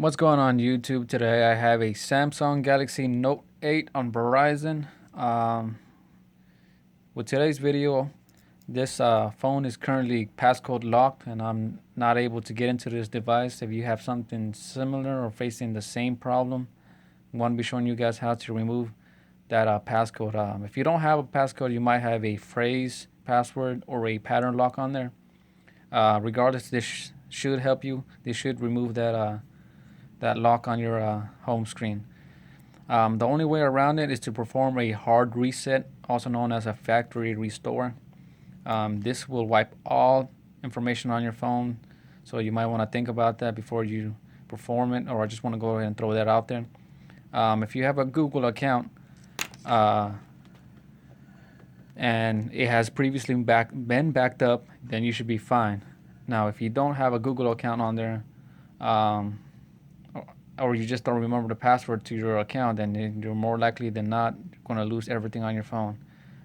What's going on YouTube today? I have a Samsung Galaxy Note 8 on Verizon. With today's video, this phone is currently passcode locked and I'm not able to get into this device. If you have something similar or facing the same problem, I want to be showing you guys how to remove that passcode. If you don't have a passcode, you might have a phrase, password, or a pattern lock on there. Regardless, this should help you. This should remove that lock on your home screen. The only way around it is to perform a hard reset, also known as a factory restore. This will wipe all information on your phone, so you might want to think about that before you perform it, or I just want to go ahead and throw that out there. If you have a Google account and it has previously been backed up, then you should be fine. Now, if you don't have a Google account on there, or you just don't remember the password to your account, then you're more likely than not going to lose everything on your phone.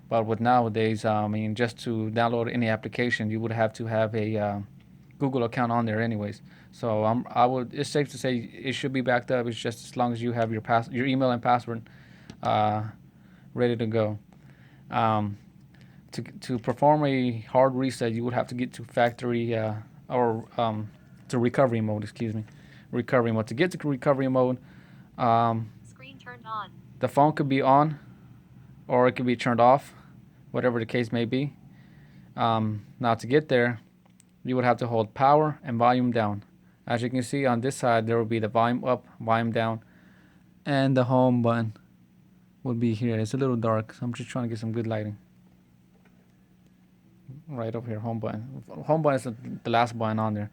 But with nowadays, just to download any application, you would have to have a Google account on there, anyways. So it's safe to say it should be backed up. It's just as long as you have your email and password ready to go. To perform a hard reset, you would have to get to factory to recovery mode. Excuse me, recovery mode. To get to recovery mode, Screen turned on. the phone could be on, or it could be turned off, whatever the case may be. Now to get there, you would have to hold power and volume down. As you can see on this side, there will be the volume up, volume down, and the home button would be here. It's a little dark, so I'm just trying to get some good lighting. Right over here, home button. Home button is the last button on there.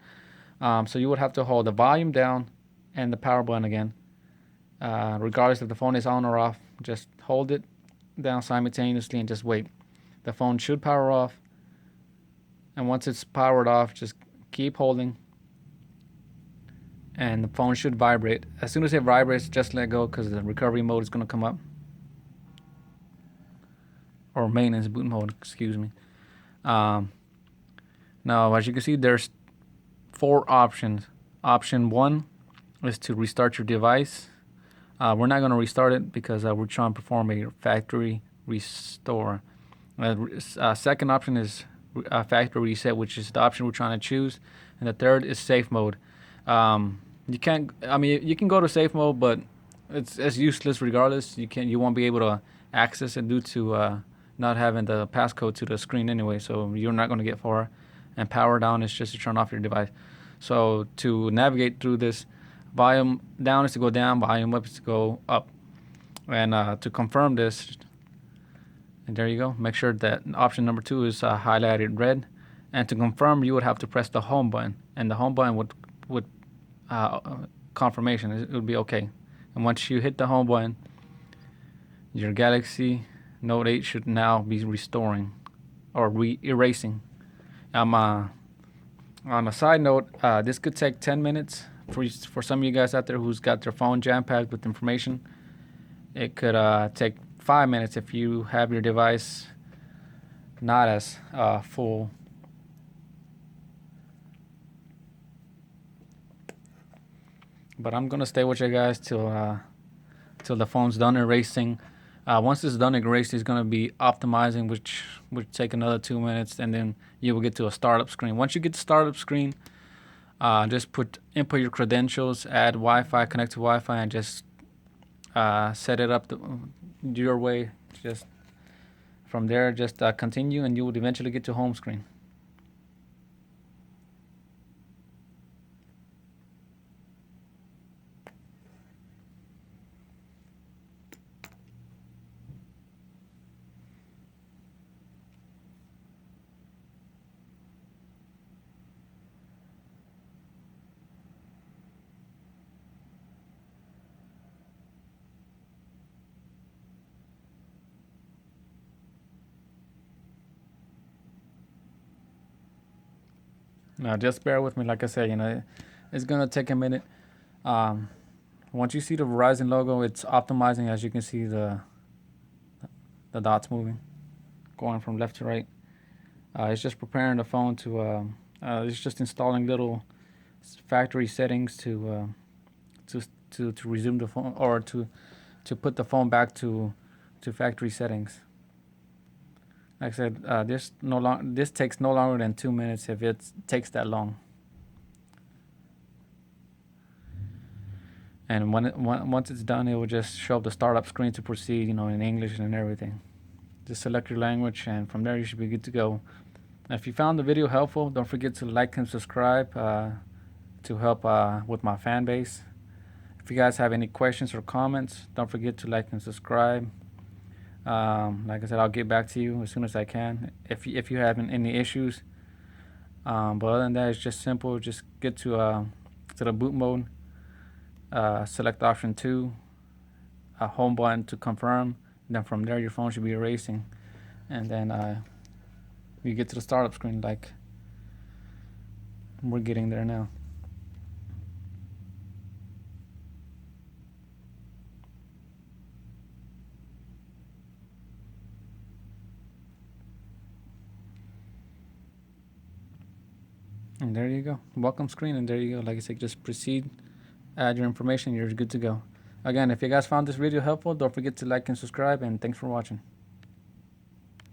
So you would have to hold the volume down and the power button again. Regardless if the phone is on or off, just hold it down simultaneously and just wait. The phone should power off, and once it's powered off, just keep holding, and the phone should vibrate. As soon as it vibrates, just let go, because the recovery mode is going to come up, or maintenance boot mode, excuse me. Now, as you can see, there's 4 options. Option 1 is to restart your device. We're not going to restart it because we're trying to perform a factory restore. Second option is factory reset, which is the option we're trying to choose, and the third is safe mode. You can go to safe mode, but it's useless regardless. You won't be able to access it due to not having the passcode to the screen anyway, so you're not going to get far. And power down is just to turn off your device. So to navigate through this, volume down is to go down, volume up is to go up. And to confirm this, and there you go, make sure that option number 2 is highlighted red. And to confirm, you would have to press the home button, and the home button would confirmation, it would be okay. And once you hit the home button, your Galaxy Note 8 should now be restoring or erasing. On a side note, this could take 10 minutes for some of you guys out there who's got their phone jam-packed with information. It could take 5 minutes if you have your device not as full. But I'm gonna stay with you guys till the phone's done erasing. Once it's done erasing, it's gonna be optimizing, which would take another 2 minutes, and then you will get to a startup screen. Once you get to startup screen, just input your credentials, add Wi-Fi, connect to Wi-Fi, and just set it up your way. Just from there, just continue, and you would eventually get to home screen. Now, just bear with me. Like I said, it's gonna take a minute. Once you see the Verizon logo, it's optimizing. As you can see, the dots moving, going from left to right. It's just preparing the phone to. It's just installing little factory settings to to resume the phone, or to put the phone back to factory settings. Like I said, this takes no longer than 2 minutes if it takes that long. And once it's done, it will just show up the startup screen to proceed, in English and everything. Just select your language, and from there you should be good to go. If you found the video helpful, don't forget to like and subscribe to help with my fan base. If you guys have any questions or comments, don't forget to like and subscribe. Like I said, I'll get back to you as soon as I can if you have any issues. But other than that, it's just simple. Just get to the boot mode. Select option 2, home button to confirm. Then from there, your phone should be erasing, and then you get to the startup screen like we're getting there now. And there you go. Welcome screen, and there you go. Like I said, just proceed, add your information, you're good to go. Again, if you guys found this video helpful, don't forget to like and subscribe, and thanks for watching.